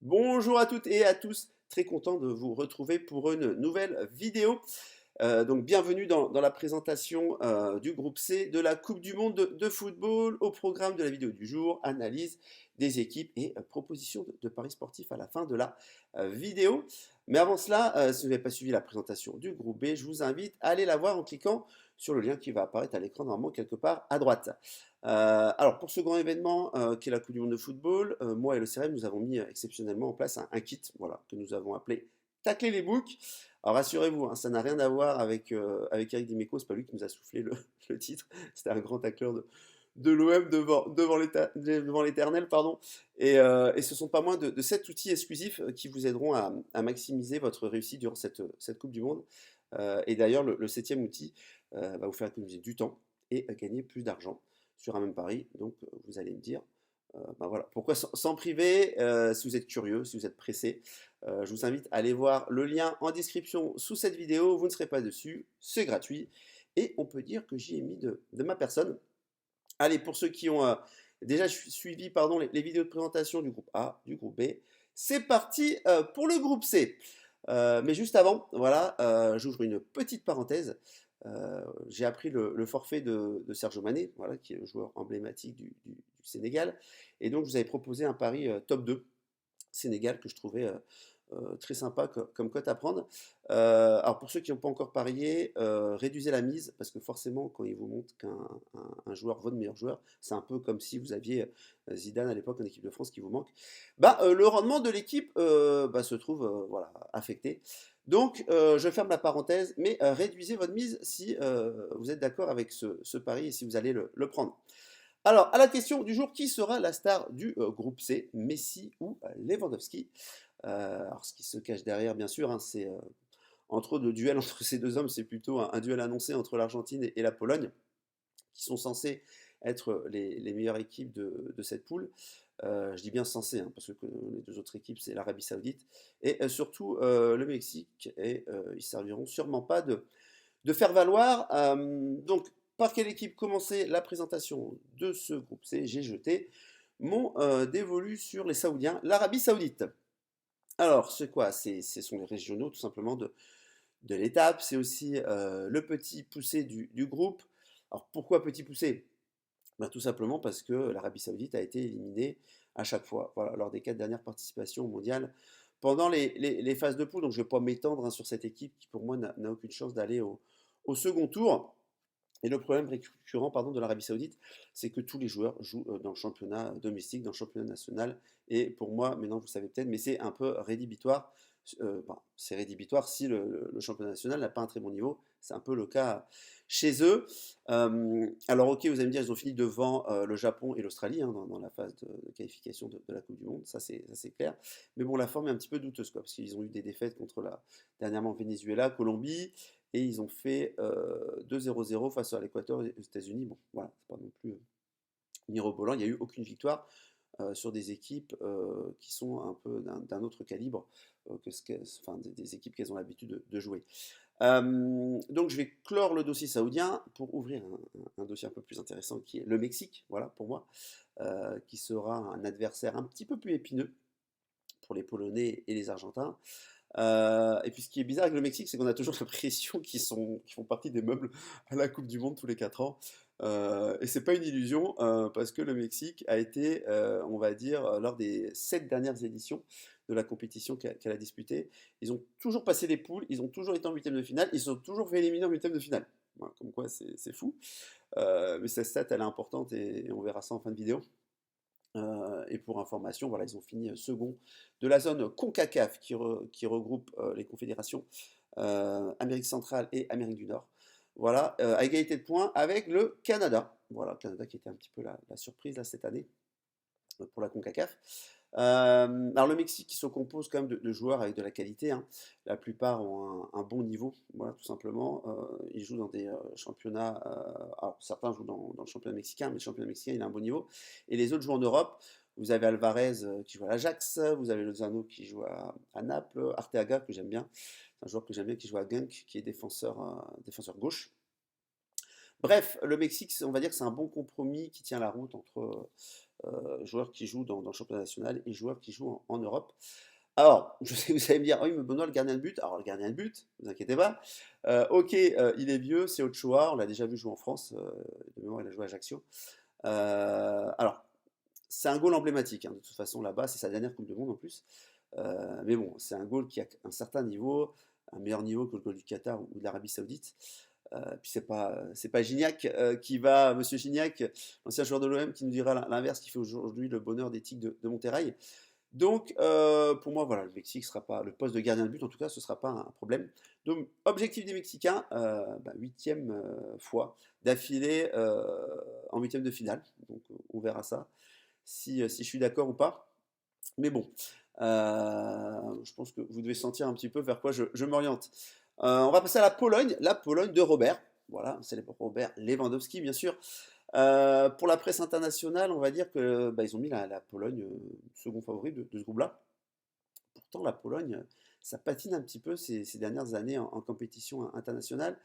Bonjour à toutes et à tous, très content de vous retrouver pour une nouvelle vidéo. Donc bienvenue dans la présentation du groupe C de la Coupe du Monde de football. Au programme de la vidéo du jour, analyse des équipes et proposition de paris sportifs à la fin de la vidéo. Mais avant cela, si vous n'avez pas suivi la présentation du groupe B, je vous invite à aller la voir en cliquant sur le lien qui va apparaître à l'écran normalement quelque part à droite. Alors pour ce grand événement qui est la Coupe du Monde de football, moi et le CRM, nous avons mis exceptionnellement en place un kit, voilà, que nous avons appelé Tacler les books. Alors rassurez-vous, hein, ça n'a rien à voir avec Eric Dimeco, c'est pas lui qui nous a soufflé le titre, c'était un grand tacleur de l'OM devant l'éternel, pardon. Et ce sont pas moins de 7 outils exclusifs qui vous aideront à maximiser votre réussite durant cette Coupe du Monde. Et d'ailleurs, le septième outil va vous faire économiser du temps et gagner plus d'argent sur un même pari. Donc vous allez me dire, ben voilà, pourquoi s'en priver si vous êtes curieux, si vous êtes pressé. Je vous invite à aller voir le lien en description sous cette vidéo. Vous ne serez pas dessus, c'est gratuit. Et on peut dire que j'y ai mis de ma personne. Allez, pour ceux qui ont déjà suivi pardon, les vidéos de présentation du groupe A, du groupe B, c'est parti pour le groupe C. Mais juste avant, voilà, j'ouvre une petite parenthèse. J'ai appris le forfait de Sergio Mané, voilà, qui est le joueur emblématique du Sénégal. Et donc, je vous avais proposé un pari top 2 Sénégal que je trouvais très sympa comme cote à prendre. Alors pour ceux qui n'ont pas encore parié, réduisez la mise parce que forcément quand ils vous montrent qu'un joueur, votre meilleur joueur, c'est un peu comme si vous aviez Zidane à l'époque en équipe de France qui vous manque. Le rendement de l'équipe se trouve voilà, affecté. Donc je ferme la parenthèse, mais réduisez votre mise si vous êtes d'accord avec ce pari et si vous allez le prendre. Alors, à la question du jour, qui sera la star du groupe C, Messi ou Lewandowski? Alors, ce qui se cache derrière, bien sûr, hein, c'est entre autres le duel entre ces deux hommes, c'est plutôt un duel annoncé entre l'Argentine et la Pologne, qui sont censés être les meilleures équipes de cette poule. Je dis bien censé, hein, parce que les deux autres équipes, c'est l'Arabie Saoudite et surtout le Mexique, et ils serviront sûrement pas de faire valoir. Donc, par quelle équipe commencer la présentation de ce groupe C? J'ai jeté mon dévolu sur les Saoudiens, l'Arabie Saoudite. Alors, c'est quoi? Ce sont les régionaux, tout simplement, de l'étape. C'est aussi le petit poussé du groupe. Alors, pourquoi petit poussé? Tout simplement parce que l'Arabie Saoudite a été éliminée à chaque fois, voilà, lors des 4 dernières participations au mondial, pendant les phases de poule. Donc, je ne vais pas m'étendre hein, sur cette équipe qui, pour moi, n'a aucune chance d'aller au second tour. Et le problème récurrent pardon, de l'Arabie Saoudite, c'est que tous les joueurs jouent dans le championnat domestique, dans le championnat national. Et pour moi, maintenant vous savez peut-être, mais c'est un peu rédhibitoire. C'est rédhibitoire si le championnat national n'a pas un très bon niveau. C'est un peu le cas chez eux. Alors ok, vous allez me dire, ils ont fini devant le Japon et l'Australie hein, dans la phase de qualification de la Coupe du Monde, ça c'est clair. Mais bon, la forme est un petit peu douteuse, quoi, parce qu'ils ont eu des défaites contre dernièrement Venezuela, Colombie, et ils ont fait 2-0-0 face à l'Équateur et aux États-Unis. Bon, voilà, c'est pas non plus mirobolant. Il n'y a eu aucune victoire sur des équipes qui sont un peu d'un autre calibre enfin, des équipes qu'elles ont l'habitude de jouer. Donc je vais clore le dossier saoudien pour ouvrir un dossier un peu plus intéressant qui est le Mexique, voilà pour moi, qui sera un adversaire un petit peu plus épineux pour les Polonais et les Argentins. Et puis ce qui est bizarre avec le Mexique, c'est qu'on a toujours l'impression qu'ils font partie des meubles à la Coupe du Monde tous les 4 ans. Et c'est pas une illusion, parce que le Mexique a été, on va dire, lors des 7 dernières éditions de la compétition qu'elle a disputée, ils ont toujours passé les poules, ils ont toujours été en huitième de finale, ils sont toujours fait éliminer en huitième de finale. Voilà, comme quoi c'est fou. Mais cette stat, elle est importante et on verra ça en fin de vidéo. Et pour information, voilà, ils ont fini second de la zone CONCACAF qui regroupe les confédérations Amérique centrale et Amérique du Nord. Voilà, à égalité de points avec le Canada. Voilà, le Canada qui était un petit peu la surprise là, cette année pour la CONCACAF. Alors le Mexique qui se compose quand même de joueurs avec de la qualité, hein. La plupart ont un bon niveau, voilà, tout simplement. Ils jouent dans des championnats, alors certains jouent dans le championnat mexicain, mais le championnat mexicain il a un bon niveau. Et les autres jouent en Europe. Vous avez Alvarez qui joue à l'Ajax, vous avez Lozano qui joue à Naples, Arteaga que j'aime bien, c'est un joueur que j'aime bien qui joue à Genk, qui est défenseur gauche. Bref, le Mexique, on va dire que c'est un bon compromis qui tient la route entre joueurs qui jouent dans le championnat national et joueurs qui jouent en Europe. Alors, je sais, vous allez me dire, oui, mais Benoît, le gardien de but. Alors, le gardien de but, ne vous inquiétez pas. Ok, il est vieux, c'est Ochoa, on l'a déjà vu jouer en France. De mémoire, il a joué à Ajaccio. Alors, c'est un goal emblématique, hein, de toute façon, là-bas, c'est sa dernière Coupe du Monde en plus. Mais bon, c'est un goal qui a un certain niveau, un meilleur niveau que le goal du Qatar ou de l'Arabie Saoudite. Puis c'est pas Gignac Monsieur Gignac, l'ancien joueur de l'OM, qui nous dira l'inverse, qui fait aujourd'hui le bonheur des Tigres de Monterrey. Donc, pour moi, voilà, le Mexique sera pas le poste de gardien de but, en tout cas, ce sera pas un problème. Donc, objectif des Mexicains, huitième fois d'affilée en huitième de finale. Donc, on verra ça, si je suis d'accord ou pas. Mais bon, je pense que vous devez sentir un petit peu vers quoi je m'oriente. On va passer à la Pologne de Robert. Voilà, c'est Robert Lewandowski, bien sûr. Pour la presse internationale, on va dire que ils ont mis la Pologne second favori de ce groupe-là. Pourtant, la Pologne, ça patine un petit peu ces dernières années en compétition internationale.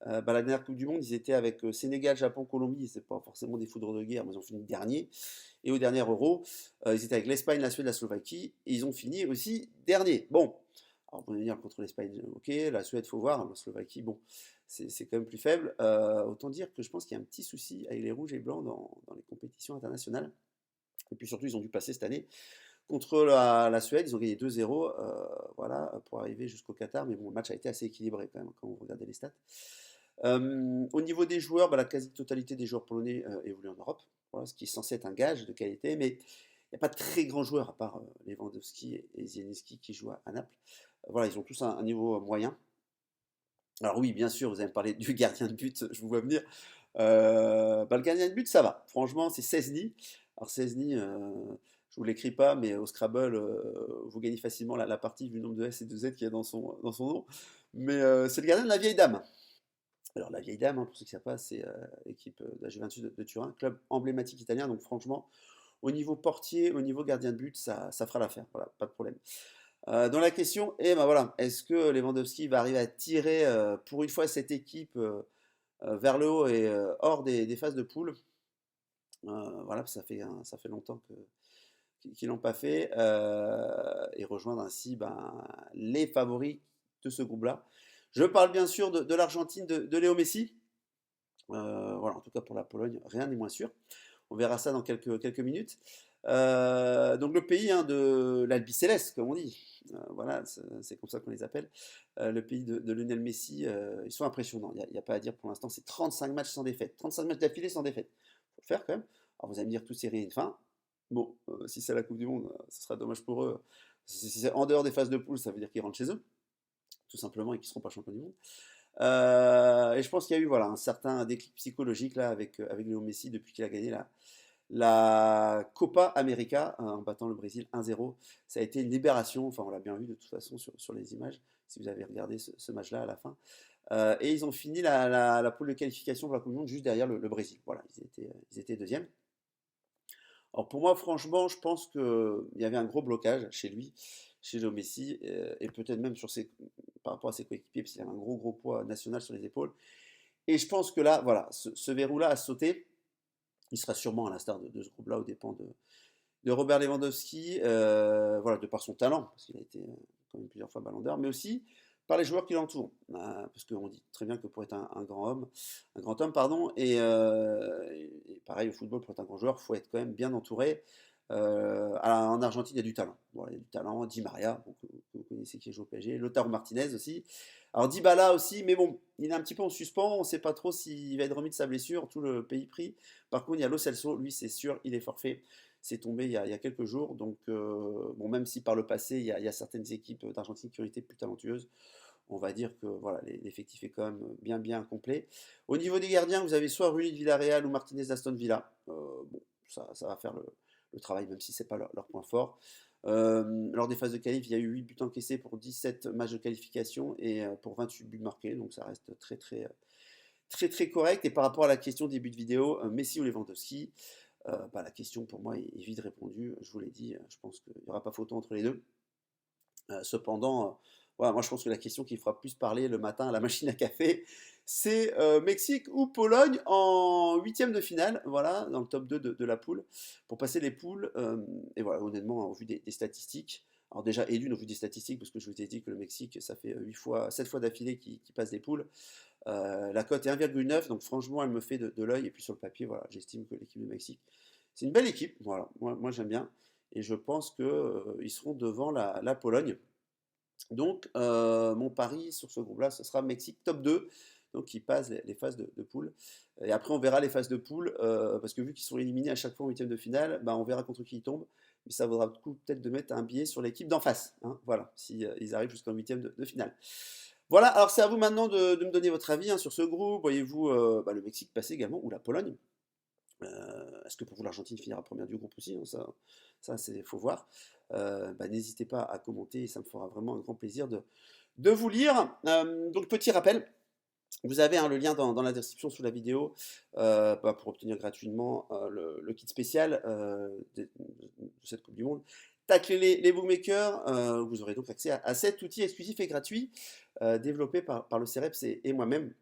La dernière Coupe du Monde, ils étaient avec Sénégal, Japon, Colombie. C'est pas forcément des foudres de guerre, mais ils ont fini dernier. Et au dernier Euro, ils étaient avec l'Espagne, la Suède, la Slovaquie. Et ils ont fini aussi dernier. Bon, alors on va dire contre l'Espagne, ok. La Suède, faut voir. La Slovaquie, bon, c'est quand même plus faible. Autant dire que je pense qu'il y a un petit souci avec les rouges et blancs dans les compétitions internationales. Et puis surtout, ils ont dû passer cette année contre la Suède. Ils ont gagné 2-0, voilà, pour arriver jusqu'au Qatar. Mais bon, le match a été assez équilibré quand même quand vous regardez les stats. Au niveau des joueurs, la quasi-totalité des joueurs polonais évoluent en Europe, voilà, ce qui est censé être un gage de qualité, mais il n'y a pas de très grands joueurs, à part Lewandowski et Zielinski qui jouent à Naples. Voilà, ils ont tous un niveau moyen. Alors oui, bien sûr, vous allez me parler du gardien de but, je vous vois venir. Le gardien de but, ça va. Franchement, c'est Szczęsny. Alors Szczęsny, je vous l'écris pas, mais au Scrabble, vous gagnez facilement la partie vu le nombre de S et de Z qu'il y a dans son nom. Mais c'est le gardien de la vieille dame. Alors la vieille dame, hein, pour ceux qui ne savent pas, c'est l'équipe de la Juventus de Turin, club emblématique italien. Donc franchement, au niveau portier, au niveau gardien de but, ça fera l'affaire. Voilà, pas de problème. Dans la question, voilà, est-ce que Lewandowski va arriver à tirer pour une fois cette équipe vers le haut et hors des phases de poule? Voilà, ça fait longtemps qu'ils l'ont pas fait, et rejoindre ainsi les favoris de ce groupe-là. Je parle bien sûr de l'Argentine de Léo Messi. Voilà, en tout cas pour la Pologne, rien n'est moins sûr. On verra ça dans quelques minutes. Donc le pays, hein, de l'Albiceleste, comme on dit. Voilà, c'est comme ça qu'on les appelle. Le pays de Lionel Messi, ils sont impressionnants. Il n'y a pas à dire pour l'instant. C'est 35 matchs sans défaite. 35 matchs d'affilée sans défaite. Faut le faire quand même. Alors vous allez me dire, toute série a une fin. Bon, si c'est la Coupe du Monde, ce sera dommage pour eux. Si c'est en dehors des phases de poule, ça veut dire qu'ils rentrent chez eux, tout simplement, et qu'ils ne seront pas champions du monde. Et je pense qu'il y a eu, voilà, un certain déclic psychologique là avec Léo Messi depuis qu'il a gagné la Copa América, en battant le Brésil 1-0. Ça a été une libération, enfin on l'a bien vu de toute façon sur les images, si vous avez regardé ce match-là à la fin. Et ils ont fini la poule de qualification pour la Coupe du Monde juste derrière le Brésil. Voilà, ils étaient deuxièmes. Alors pour moi, franchement, je pense qu'il y avait un gros blocage chez lui, chez Léo Messi, et peut-être même par rapport à ses coéquipiers, parce qu'il avait un gros poids national sur les épaules. Et je pense que là, voilà, ce verrou-là a sauté. Il sera sûrement à l'instar de ce groupe-là aux dépens de Robert Lewandowski, voilà, de par son talent, parce qu'il a été quand même plusieurs fois Ballon d'Or, mais aussi par les joueurs qui l'entourent. Parce qu'on dit très bien que pour être un grand homme, pardon, et pareil au football, pour être un grand joueur, il faut être quand même bien entouré. En Argentine, il y a du talent. Voilà, il y a du talent. Di Maria, que vous connaissez, qui joue au PSG. Lautaro Martinez aussi. Alors Dybala aussi, mais bon, il est un petit peu en suspens. On ne sait pas trop s'il va être remis de sa blessure, tout le pays pris. Par contre, il y a Lo Celso, lui, c'est sûr, il est forfait. C'est tombé il y a quelques jours. Donc, bon, même si par le passé, il y a certaines équipes d'Argentine qui ont été plus talentueuses, on va dire que voilà, l'effectif est quand même bien complet. Au niveau des gardiens, vous avez soit Rulli de Villarreal ou Martinez d'Aston Villa. Bon, ça va faire le travail, même si ce n'est pas leur point fort. Lors des phases de qualif, il y a eu 8 buts encaissés pour 17 matchs de qualification et pour 28 buts marqués, donc ça reste très correct. Et par rapport à la question des buts vidéo, Messi ou Lewandowski, la question pour moi est vite répondue. Je vous l'ai dit, je pense qu'il n'y aura pas photo entre les deux. Cependant, Voilà, moi je pense que la question qui fera plus parler le matin à la machine à café, c'est Mexique ou Pologne en huitième de finale, voilà, dans le top 2 de la poule, pour passer les poules. Et voilà, honnêtement, au vu des statistiques, alors déjà, et d'une, au vu des statistiques, parce que je vous ai dit que le Mexique, ça fait 8 fois, 7 fois d'affilée qui passe les poules. La cote est 1,9, donc franchement, elle me fait de l'œil. Et puis sur le papier, voilà, j'estime que l'équipe du Mexique, c'est une belle équipe. Voilà, moi j'aime bien. Et je pense qu'ils seront devant la Pologne. Donc, mon pari sur ce groupe-là, ce sera Mexique top 2, donc qui passe les phases de poule. Et après, on verra les phases de poule, parce que vu qu'ils sont éliminés à chaque fois en huitième de finale, bah, on verra contre qui ils tombent. Mais ça vaudra le coup peut-être de mettre un billet sur l'équipe d'en face, hein, voilà, si ils arrivent jusqu'en huitième de finale. Voilà, alors c'est à vous maintenant de me donner votre avis hein, sur ce groupe. Voyez-vous bah, le Mexique passer également, ou la Pologne? Est-ce que pour vous l'Argentine finira première du groupe aussi, hein, ça c'est faut voir. Bah, n'hésitez pas à commenter, ça me fera vraiment un grand plaisir de vous lire. Donc petit rappel, vous avez hein, le lien dans la description sous la vidéo bah, pour obtenir gratuitement le kit spécial de cette Coupe du Monde. Taclez les bookmakers, vous aurez donc accès à cet outil exclusif et gratuit développé par le CEREPS et moi-même.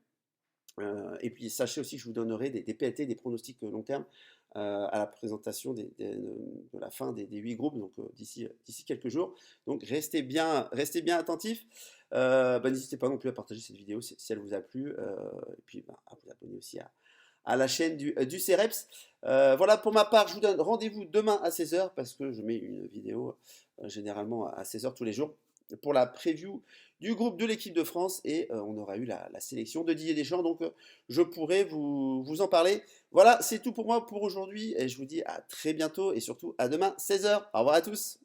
Et puis sachez aussi que je vous donnerai des PLT, des pronostics long terme, à la présentation de la fin des 8 groupes, donc d'ici quelques jours. Donc restez bien attentifs. Bah, n'hésitez pas non plus à partager cette vidéo si elle vous a plu, et puis bah, à vous abonner aussi à la chaîne du CEREPS. Voilà, pour ma part, je vous donne rendez-vous demain à 16 h parce que je mets une vidéo généralement à 16 h tous les jours pour la preview du groupe de l'équipe de France et on aura eu la sélection de Didier Deschamps, donc je pourrai vous en parler. Voilà, c'est tout pour moi pour aujourd'hui et je vous dis à très bientôt et surtout à demain 16 h. Au revoir à tous.